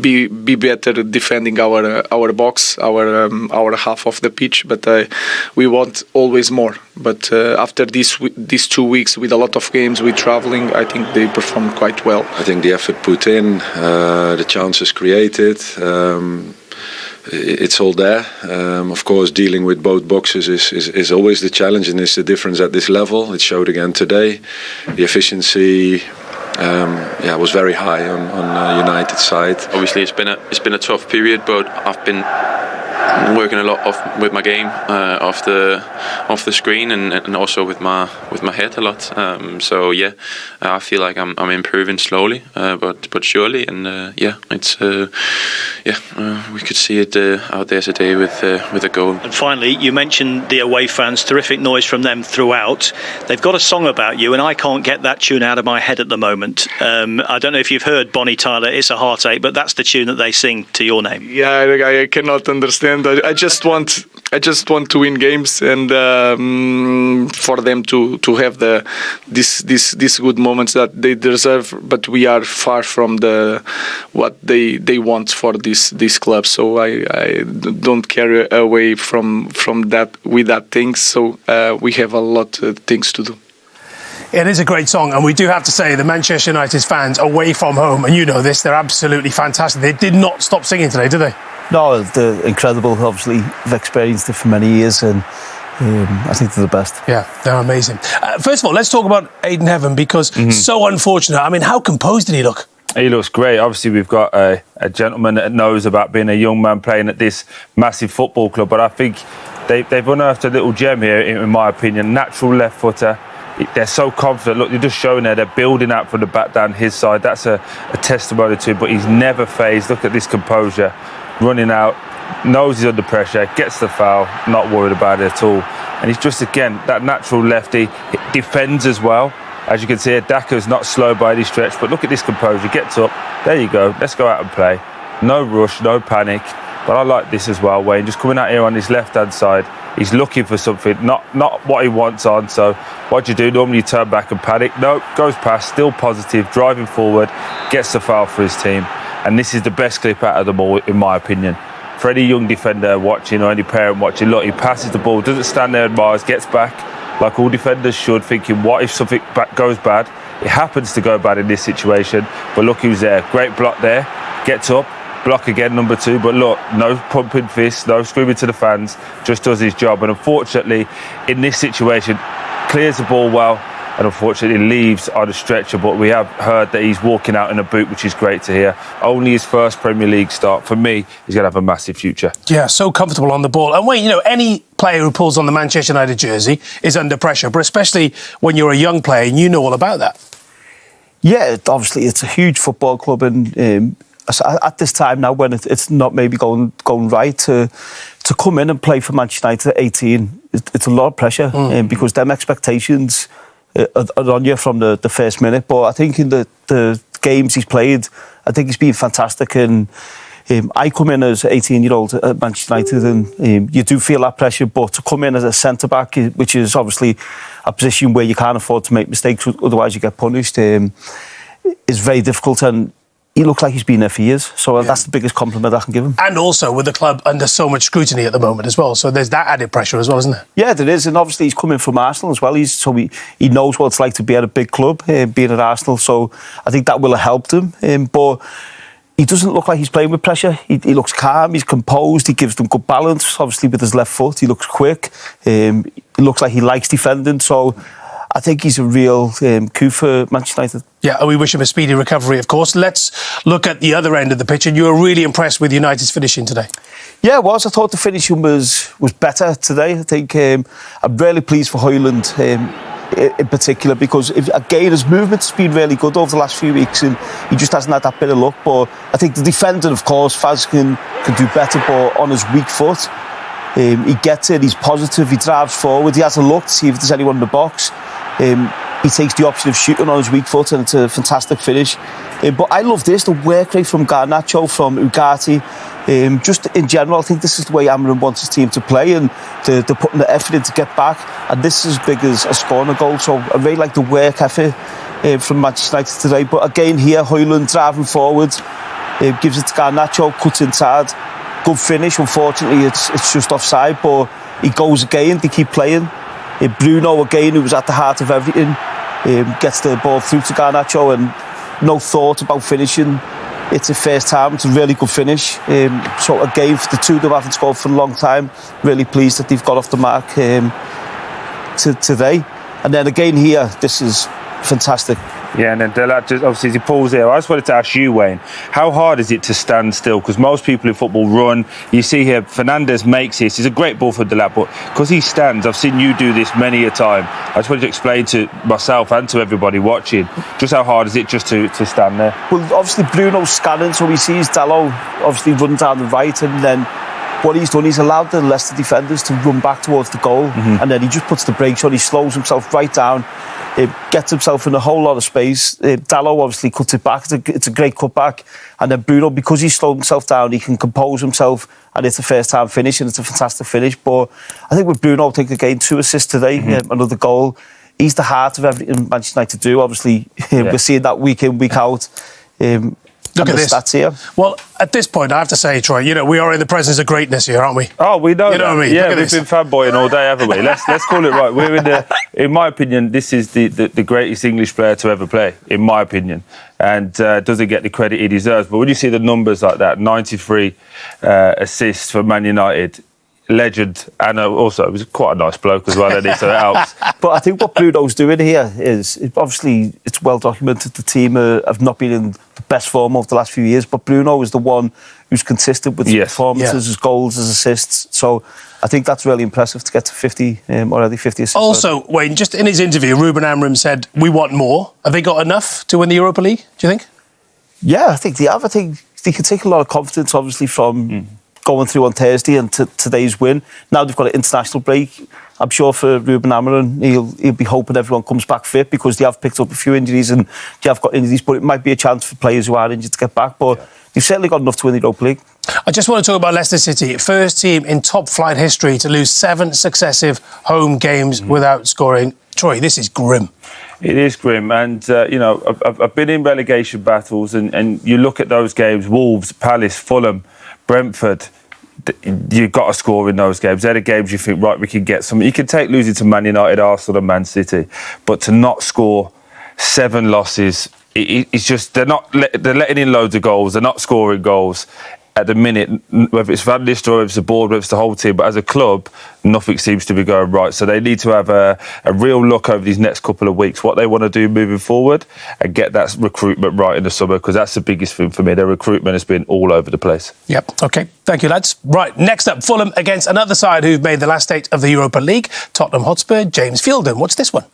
be better defending our box, our half of the pitch. But we want always more. But after these 2 weeks with a lot of games, with traveling, I think they performed quite well. I think the effort put in, the chances created. It's all there. Of course, dealing with both boxes is always the challenge, and it's the difference at this level. It showed again today. The efficiency was very high on United's side. Obviously, it's been a tough period, but I've been working a lot with my game off the screen and also with my head a lot. So I feel like I'm improving slowly, but surely, and we could see it out there today with a goal. And finally, you mentioned the away fans, terrific noise from them throughout. They've got a song about you, and I can't get that tune out of my head at the moment. I don't know if you've heard Bonnie Tyler, It's a Heartache, but that's the tune that they sing to your name. Yeah, I cannot understand. I just want to win games, and for them to have these good moments that they deserve. But we are far from what they want for this club. So I don't carry away from that with that things. So we have a lot of things to do. It is a great song, and we do have to say the Manchester United fans away from home, and you know this, they're absolutely fantastic. They did not stop singing today, did they? No, they're incredible. Obviously, they've experienced it for many years, and I think they're the best. Yeah, they're amazing. First of all, let's talk about Aidan Heaven, because so unfortunate. I mean, how composed did he look? He looks great. Obviously, we've got a gentleman that knows about being a young man playing at this massive football club, but I think they've unearthed a little gem here, in my opinion. Natural left footer. They're so confident. Look, they're just showing there. They're building out from the back down his side. That's a testimony to him. But he's never phased. Look at this composure. Running out, knows he's under pressure, gets the foul, not worried about it at all. And he's just, again, that natural lefty. Defends as well. As you can see, Daka's not slow by any stretch. But look at this composure. Gets up. There you go. Let's go out and play. No rush, no panic. But I like this as well, Wayne. Just coming out here on his left-hand side. He's looking for something, not what he wants on. So what do you do? Normally you turn back and panic. No, goes past, still positive, driving forward, gets the foul for his team. And this is the best clip out of them all, in my opinion. For any young defender watching or any parent watching, look, he passes the ball, doesn't stand there and admires, gets back, like all defenders should, thinking, what if something goes bad? It happens to go bad in this situation, but look who's there. Great block there, gets up, block again, number 2, but look, no pumping fists, no screaming to the fans, just does his job. And unfortunately, in this situation, clears the ball well, and unfortunately leaves on a stretcher. But we have heard that he's walking out in a boot, which is great to hear. Only his first Premier League start. For me, he's going to have a massive future. Yeah, so comfortable on the ball. And Wayne, you know, any player who pulls on the Manchester United jersey is under pressure, but especially when you're a young player and you know all about that. Yeah, obviously it's a huge football club, and at this time now, when it's not maybe going right, to come in and play for Manchester United at 18, it's a lot of pressure, because them expectations are on you from the first minute. But I think in the games he's played, I think he's been fantastic. And I come in as an 18-year-old at Manchester United, and you do feel that pressure. But to come in as a centre-back, which is obviously a position where you can't afford to make mistakes, otherwise you get punished, is very difficult. And he looks like he's been there for years, so that's the biggest compliment I can give him. And also with the club under so much scrutiny at the moment as well, so there's that added pressure as well, isn't there? Yeah, there is, and obviously he's coming from Arsenal as well. He knows what it's like to be at a big club, being at Arsenal, so I think that will have helped him. But he doesn't look like he's playing with pressure. He looks calm, he's composed, he gives them good balance, obviously with his left foot, he looks quick, he looks like he likes defending, so I think he's a real coup for Manchester United. Yeah, and we wish him a speedy recovery, of course. Let's look at the other end of the pitch, and you were really impressed with United's finishing today. Yeah, I was. I thought the finishing was better today. I think I'm really pleased for Højlund in particular, because again his movement's been really good over the last few weeks, and he just hasn't had that bit of luck. But I think the defender, of course, Faz can do better, but on his weak foot, he gets it, he's positive, he drives forward, he has a look to see if there's anyone in the box. He takes the option of shooting on his weak foot, and it's a fantastic finish. But I love this, the work rate from Garnacho, from Ugarte. Just in general, I think this is the way Amorim wants his team to play, and they're putting the effort in to get back. And this is as big as scoring a goal. So I really like the work effort from Manchester United today. But again here, Højlund driving forward. gives it to Garnacho, cuts inside. Good finish. Unfortunately, it's just offside, but he goes again. They keep playing. Bruno again, who was at the heart of everything, gets the ball through to Garnacho and no thought about finishing. It's the first time. It's a really good finish. So again, for the two that haven't scored for a long time, really pleased that they've got off the mark today. And then again here, this is fantastic. Yeah, and then Delap just obviously as he pulls there. I just wanted to ask you, Wayne, how hard is it to stand still? Because most people in football run. You see here, Fernandes makes this. It's a great ball for Delap, but because he stands, I've seen you do this many a time. I just wanted to explain to myself and to everybody watching just how hard is it just to stand there. Well, obviously Bruno's scanning, so he sees Dalot obviously run down the right, and then what he's done, he's allowed the Leicester defenders to run back towards the goal, and then he just puts the brakes on. He slows himself right down. Gets himself in a whole lot of space. Dalot obviously cuts it back. It's a great cut back. And then Bruno, because he's slowed himself down, he can compose himself, and it's a first time finish, and it's a fantastic finish. But I think with Bruno, I think again 2 assists today, another goal. He's the heart of everything Manchester United do. Obviously, we're seeing that week in, week out. Look at this. Stats here. Well, at this point, I have to say, Troy, we are in the presence of greatness here, aren't we? Oh, we know. You know what I mean? Yeah, we've been fanboying all day, haven't we? Let's call it right. We're in my opinion, this is the greatest English player to ever play, in my opinion, and doesn't get the credit he deserves. But when you see the numbers like that, 93 assists for Man United, legend, and also he was quite a nice bloke as well, so it helps. But I think what Bruno's doing here is, obviously, it's well documented. The team have not been in the best form over the last few years, but Bruno is the one who's consistent with his performances, his goals, his assists. So I think that's really impressive to get to 50 already, 50 assists. Also, Wayne, just in his interview, Ruben Amorim said, we want more. Have they got enough to win the Europa League, do you think? Yeah, I think they have. I think they can take a lot of confidence, obviously, from going through on Thursday and today's win. Now they've got an international break. I'm sure for Ruben Amorim, he'll be hoping everyone comes back fit, because they have picked up a few injuries and they have got injuries, but it might be a chance for players who are injured to get back. But they've certainly got enough to win the Europa League. I just want to talk about Leicester City. First team in top flight history to lose 7 successive home games without scoring. Troy, this is grim. It is grim, and I've been in relegation battles, and you look at those games: Wolves, Palace, Fulham, Brentford. You've got to score in those games. They're the games you think, right, we can get something. You can take losing to Man United, Arsenal and Man City, but to not score 7 losses, it's just they're letting in loads of goals. They're not scoring goals at the minute, whether it's Van Nistelrooy, whether it's the board, whether it's the whole team. But as a club, nothing seems to be going right. So they need to have a real look over these next couple of weeks, what they want to do moving forward, and get that recruitment right in the summer, because that's the biggest thing for me. Their recruitment has been all over the place. Yep. OK. Thank you, lads. Right, next up, Fulham against another side who've made the last 8 of the Europa League, Tottenham Hotspur. James Fielden. What's this one?